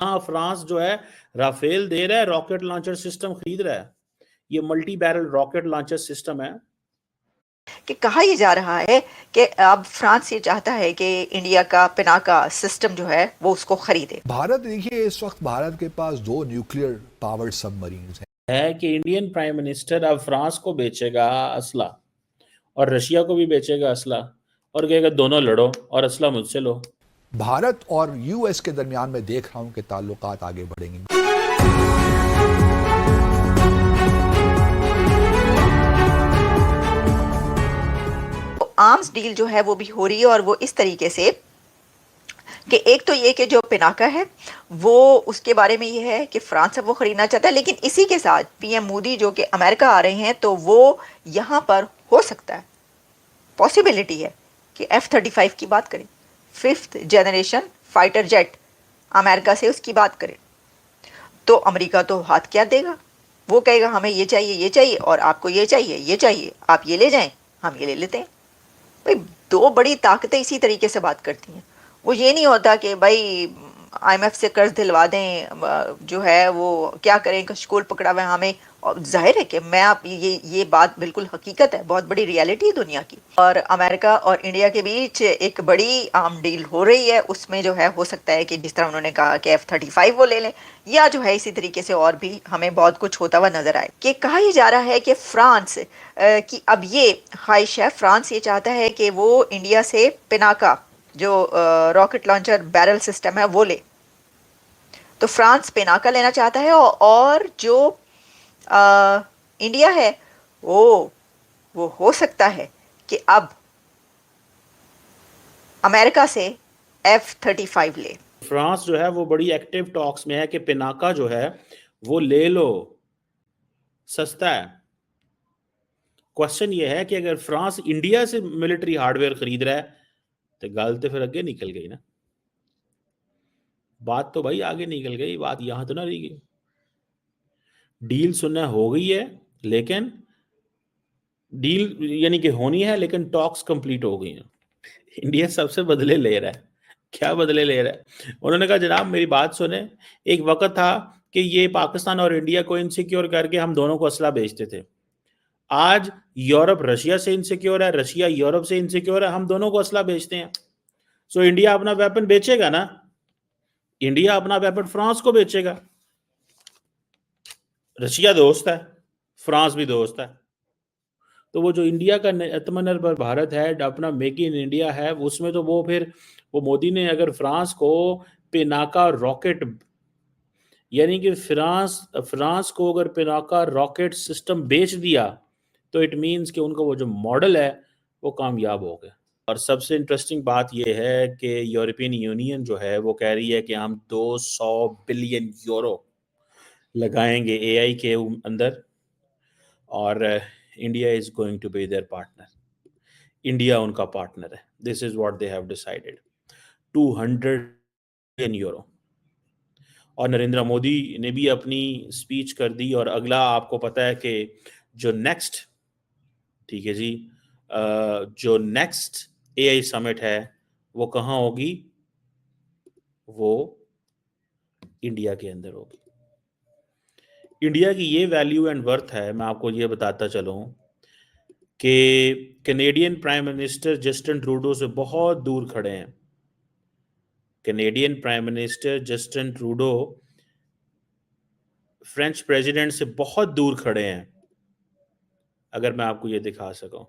हाँ, फ्रांस जो है राफेल दे रहा है, रॉकेट लॉन्चर सिस्टम खरीद रहा है। ये multi barrel rocket launcher system है। कि कहा यह जा रहा है कि अब फ्रांस ये चाहता है कि इंडिया का पिनाका सिस्टम जो है वो उसको खरीदे। भारत देखिए, इस वक्त भारत के पास 2 न्यूक्लियर पावर्ड सबमरीन हैं। है कि इंडियन प्राइम मिनिस्टर अब फ्रांस को बेचेगा असला और रशिया को भी बेचेगा असला और कहेगा दोनों लड़ो और असला मुझसे लो। भारत और यूएस के दरमियान में देख रहा हूं कि ताल्लुकात आगे बढ़ेंगे। तो आर्म्स डील जो है वो भी हो रही है और वो इस तरीके से कि एक तो ये कि जो पिनाका है वो उसके बारे में ये है कि फ्रांस अब वो खरीदना चाहता है, लेकिन इसी के साथ पीएम मोदी जो कि अमेरिका आ रहे हैं तो वो यहाँ पर हो सकता है, पॉसिबिलिटी है कि F-35 की बात करें, 5th generation fighter jet America से उसकी बात करें तो अमेरिका तो हाथ क्या देगा, वो कहेगा हमें ये चाहिए और आपको ये चाहिए, आप ये ले जाएं, हम ये ले लेते हैं। भाई दो बड़ी ताकतें इसी तरीके से बात करती हैं। वो ये नहीं होता कि भाई IMF से कर्ज दिलवा दें, जो है वो क्या करें, कशकोल पकड़ा हुआ है हमें। और जाहिर है कि मैं आप ये बात बिल्कुल हकीकत है, बहुत बड़ी रियलिटी है दुनिया की। और अमेरिका और इंडिया के बीच एक बड़ी आम डील हो रही है, उसमें जो है हो सकता है कि जिस तरह उन्होंने कहा कि F-35 वो ले लें, या जो है इसी तरीके से और भी हमें बहुत कुछ होता हुआ नजर आए। कि कहा यह जा रहा है कि फ्रांस की अब ये ख्वाहिश है, फ्रांस ये चाहता है कि वो इंडिया से पिनाका जो रॉकेट लॉन्चर बैरल सिस्टम है वो ले। तो फ्रांस पिनाका लेना चाहता है और जो इंडिया है वो हो सकता है कि अब अमेरिका से F-35 ले। फ्रांस जो है वो बड़ी एक्टिव टॉक्स में है कि पिनाका जो है वो ले लो, सस्ता है। क्वेश्चन ये है कि अगर फ्रांस इंडिया से मिलिट्री हार्डवेयर खरीद रहा है तो गल तो फिर अगे निकल गई ना, बात तो भाई आगे निकल गई, बात यहां तो ना रही गई। डील सुनना हो गई है, लेकिन डील यानी कि होनी है, लेकिन टॉक्स कंप्लीट हो गई हैं। इंडिया सबसे बदले ले रहा है। क्या बदले ले रहा है? उन्होंने कहा जनाब मेरी बात सुने, एक वक्त था कि ये पाकिस्तान और इंडिया को इनसिक्योर करके हम दोनों को असला बेचते थे। आज यूरोप रशिया से इनसिक्योर है, रशिया यूरोप से इनसिक्योर है, हम दोनों को असला बेचते हैं। सो इंडिया अपना वेपन बेचेगा ना, इंडिया अपना वेपन फ्रांस को बेचेगा। रशिया दोस्त है, फ्रांस भी दोस्त है। तो वो जो इंडिया का आत्मनिर्भर भारत है, अपना मेक इन इंडिया है, उसमें तो वो फिर वो मोदी ने अगर फ्रांस को पिनाका रॉकेट यानी कि फ्रांस को अगर पिनाका रॉकेट सिस्टम बेच दिया तो इट मीन्स कि उनका वो जो मॉडल है वो कामयाब हो गया। और सबसे इंटरेस्टिंग बात यह है कि यूरोपियन यूनियन जो है वो कह रही है कि हम 200 बिलियन यूरो लगाएंगे एआई के अंदर और India is going to be their partner. India उनका पार्टनर है। This is what they have decided, 200 billion euro. और नरेंद्र मोदी ने भी अपनी स्पीच कर दी। और अगला आपको पता है कि जो नेक्स्ट, ठीक है जी, जो नेक्स्ट एआई समिट है वो कहाँ होगी? वो इंडिया के अंदर होगी। इंडिया की ये वैल्यू एंड वर्थ है, मैं आपको ये बताता चलूं कि Canadian prime minister Justin Trudeau से बहुत दूर खड़े हैं। Canadian prime minister Justin Trudeau French president से बहुत दूर खड़े हैं। अगर मैं आपको ये दिखा सकूं,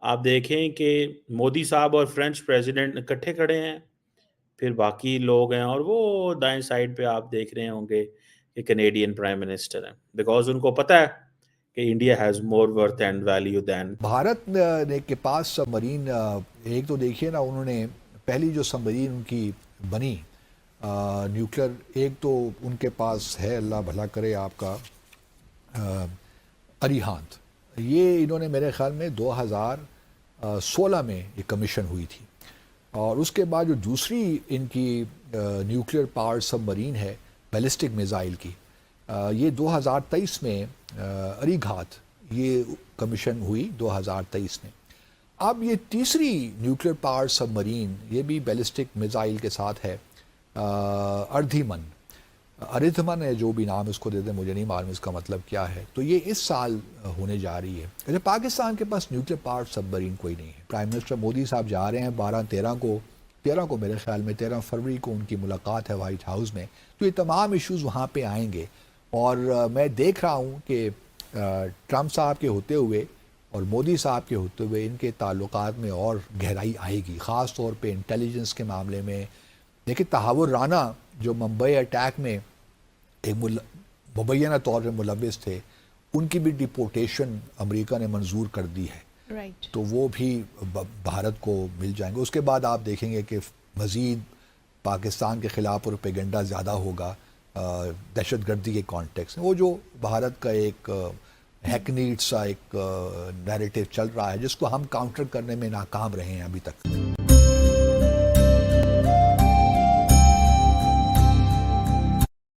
आप देखें कि मोदी साहब और फ्रेंच प्रेसिडेंट इकट्ठे खड़े हैं, फिर बाकी लोग हैं, और वो दाएं साइड पे आप देख रहे होंगे कि कैनेडियन प्राइम मिनिस्टर हैं, बिकॉज उनको पता है कि India has more worth and value than. Bharat ने के पास सबमरीन, एक तो देखिए ना, उन्होंने पहली जो सबमरीन उनकी बनी न्यूक्लियर, एक तो उनके पास है, अल्लाह भला करे आपका, अरिहांत। ये इन्होंने मेरे ख्याल में 2016 में ये कमीशन हुई थी। और उसके बाद जो दूसरी इनकी न्यूक्लियर पावर सबमरीन है बैलिस्टिक मिसाइल की, ये 2023 में अरिघात ये कमीशन हुई 2023 में। अब ये तीसरी न्यूक्लियर पावर सबमरीन, ये भी बैलिस्टिक मिसाइल के साथ है, अर्धिमन, अरिथमन है, जो भी नाम इसको देते, मुझे नहीं मालूम इसका मतलब क्या है। तो ये इस साल होने जा रही है। अच्छा, पाकिस्तान के पास न्यूक्लियर पावर्ड सबमरीन कोई नहीं है। प्राइम मिनिस्टर मोदी साहब जा रहे हैं 13 को मेरे ख्याल में 13 फरवरी को उनकी मुलाकात है वाइट हाउस में। तो ये तमाम इश्यूज़ वहाँ पे आएंगे। और मैं देख रहा हूँ कि ट्रंप साहब के होते हुए और मोदी साहब के होते हुए इनके ताल्लुकात में और गहराई आएगी, ख़ास तौर पे इंटेलिजेंस के मामले में। देखिए, तहावुर राना जो मुंबई अटैक में एक मुबैना तौर पर मुलविस थे, उनकी भी डिपोर्टेशन अमेरिका ने मंजूर कर दी है। राइट। तो वो भी भारत को मिल जाएंगे। उसके बाद आप देखेंगे कि मज़ीद पाकिस्तान के ख़िलाफ़ प्रोपेगेंडा ज़्यादा होगा दहशतगर्दी के कॉन्टेक्स्ट में। वो जो भारत का एक हैकनीड सा एक नैरेटिव चल रहा है, जिसको हम काउंटर करने में नाकाम रहे हैं अभी तक।